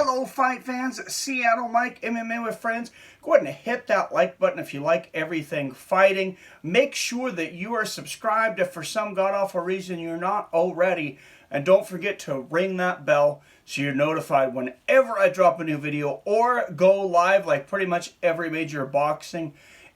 Hello, fight fans. Seattle Mike, MMA with Friends. Go ahead and hit that like button if you like everything fighting. Make sure that you are subscribed if for some god-awful reason you're not already. And don't forget to ring that bell so you're notified whenever I drop a new video or go live like pretty much every major boxing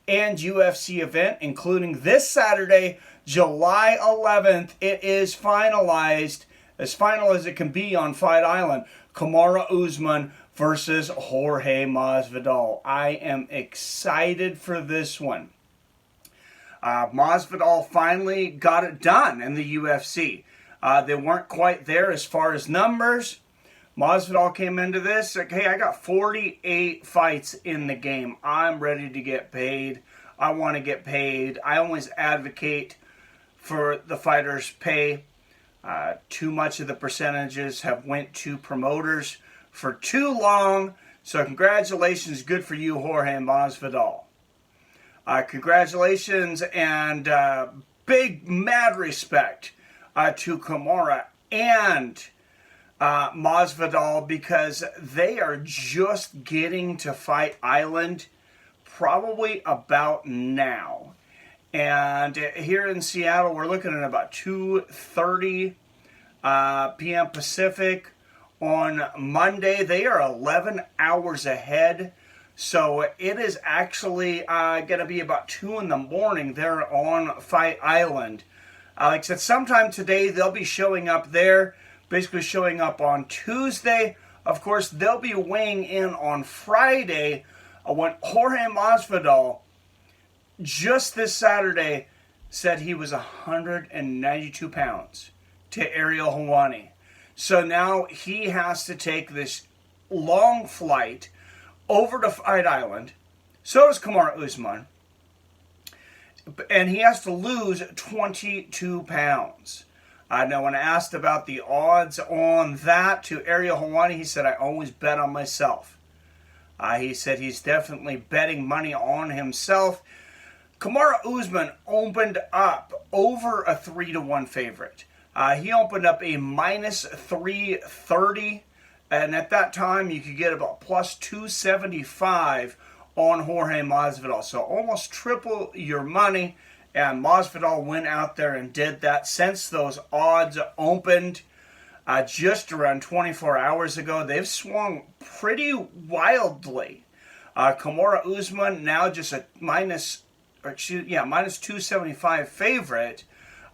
and UFC event, including this Saturday, July 11th. It is finalized, as final as it can be on Fight Island. Kamaru Usman versus Jorge Masvidal. I am excited for this one. Masvidal finally got it done in the UFC. They weren't quite there as far as numbers. Masvidal came into this like, hey, I got 48 fights in the game. I'm ready to get paid. I want to get paid. I always advocate for the fighters' pay. Too much of the percentages have went to promoters for too long. So congratulations, good for you, Jorge Masvidal. Congratulations and big mad respect to Kamaru and Masvidal, because they are just getting to Fight Island probably about now. And here in Seattle, we're looking at about 2:30 p.m. Pacific on Monday. They are 11 hours ahead. So it is actually going to be about 2 in the morning there on Fight Island. Like I said, sometime today they'll be showing up there, basically showing up on Tuesday. Of course, they'll be weighing in on Friday when Jorge Masvidal just this Saturday said he was 192 pounds to Ariel Helwani. So now he has to take this long flight over to Fight Island. So does Kamaru Usman. And he has to lose 22 pounds. Now, when I asked about the odds on that to Ariel Helwani, he said, I always bet on myself. He said he's definitely betting money on himself. Kamaru Usman opened up over a 3-1 favorite. He opened up a minus 330, and at that time you could get about plus 275 on Jorge Masvidal. So almost triple your money, and Masvidal went out there and did that. Since those odds opened just around 24 hours ago, they've swung pretty wildly. Kamaru Usman now just a minus 275 favorite.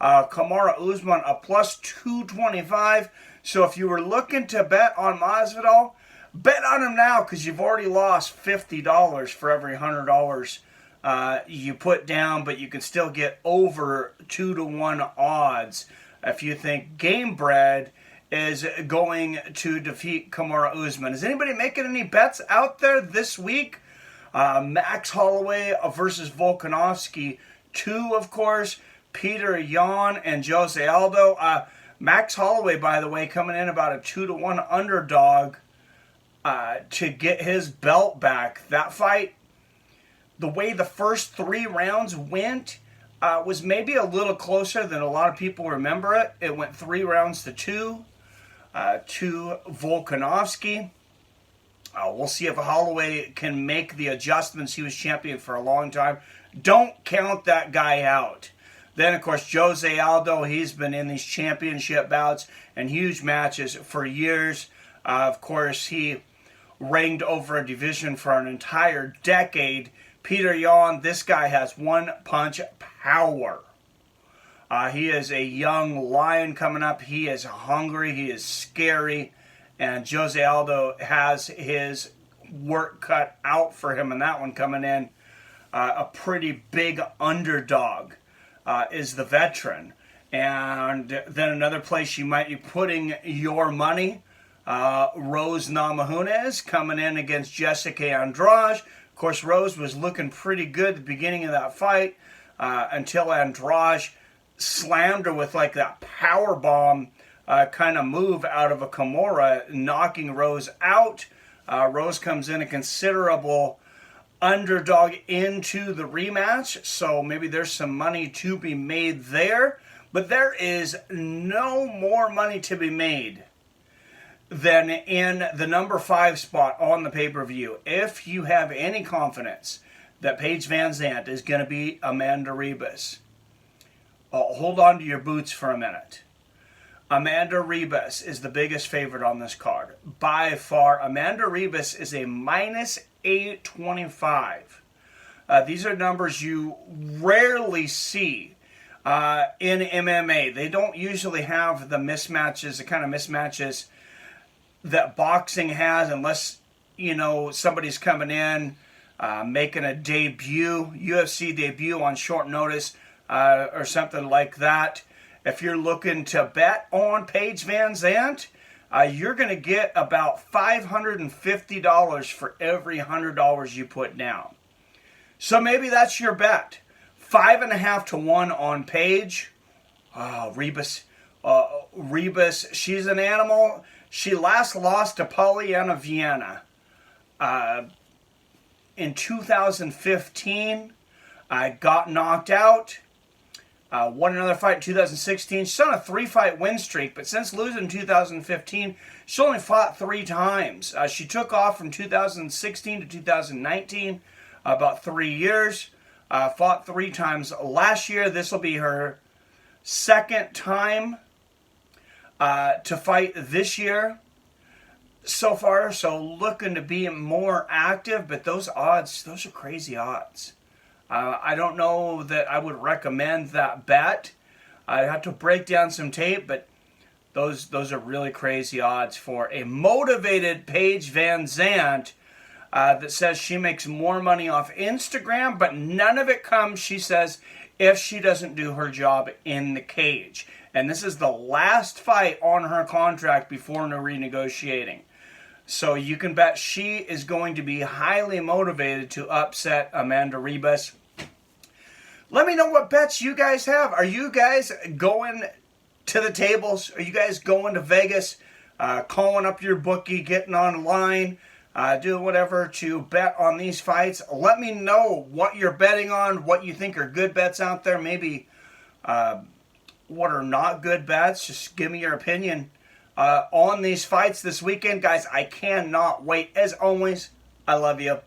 Kamaru Usman a plus 225. So if you were looking to bet on Masvidal, bet on him now, because you've already lost $50 for every $100 you put down, but you can still get over 2-1 odds if you think Gamebred is going to defeat Kamaru Usman. Is anybody making any bets out there this week? Max Holloway versus Volkanovski. 2, of course, Peter Yan and Jose Aldo. Max Holloway, by the way, coming in about a 2-1 underdog to get his belt back. That fight, the way the first 3 rounds went, was maybe a little closer than a lot of people remember it. It went 3 rounds to 2 to Volkanovski. We'll see if Holloway can make the adjustments. He was champion for a long time. Don't count that guy out. Then, of course, Jose Aldo, he's been in these championship bouts and huge matches for years. Of course, he reigned over a division for an entire decade. Peter Yan, this guy has one-punch power. He is a young lion coming up. He is hungry. He is scary. And Jose Aldo has his work cut out for him in that one coming in. A pretty big underdog is the veteran. And then another place you might be putting your money, Rose Namajunas coming in against Jessica Andrade. Of course, Rose was looking pretty good at the beginning of that fight until Andrade slammed her with like that power bomb kind of move out of a Kimura, knocking Rose out. Rose comes in a considerable underdog into the rematch, so maybe there's some money to be made there. But there is no more money to be made then in the number 5 spot on the pay-per-view, if you have any confidence that Paige Van Zandt is going to beat Amanda Ribas, hold on to your boots for a minute. Amanda Ribas is the biggest favorite on this card. By far, Amanda Ribas is a minus 825. These are numbers you rarely see in MMA. They don't usually have the mismatches, the kind of mismatches that boxing has, unless, you know, somebody's coming in, making a debut, UFC debut on short notice, or something like that. If you're looking to bet on Paige Van Zandt, you're going to get about $550 for every $100 you put down. So maybe that's your bet. 5.5 to 1 on Paige. Ribas, she's an animal. She last lost to Polyana Viana in 2015. Got knocked out. Won another fight in 2016. She's on a 3-fight win streak, but since losing in 2015, she only fought 3 times. She took off from 2016 to 2019, about 3 years. Fought 3 times last year. This will be her second time to fight this year so far. So looking to be more active, but those odds, those are crazy odds. I don't know that I would recommend that bet. I'd have to break down some tape, but those are really crazy odds for a motivated Paige Van Zandt that says she makes more money off Instagram, but none of it comes, she says, if she doesn't do her job in the cage. And this is the last fight on her contract before no renegotiating. So you can bet she is going to be highly motivated to upset Amanda Ribas. Let me know what bets you guys have. Are you guys going to the tables? Are you guys going to Vegas, calling up your bookie, getting online, doing whatever to bet on these fights? Let me know what you're betting on, what you think are good bets out there, maybe what are not good bets. Just give me your opinion on these fights this weekend. Guys, I cannot wait. As always, I love you.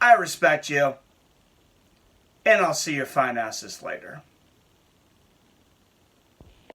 I respect you. And I'll see your fine asses later.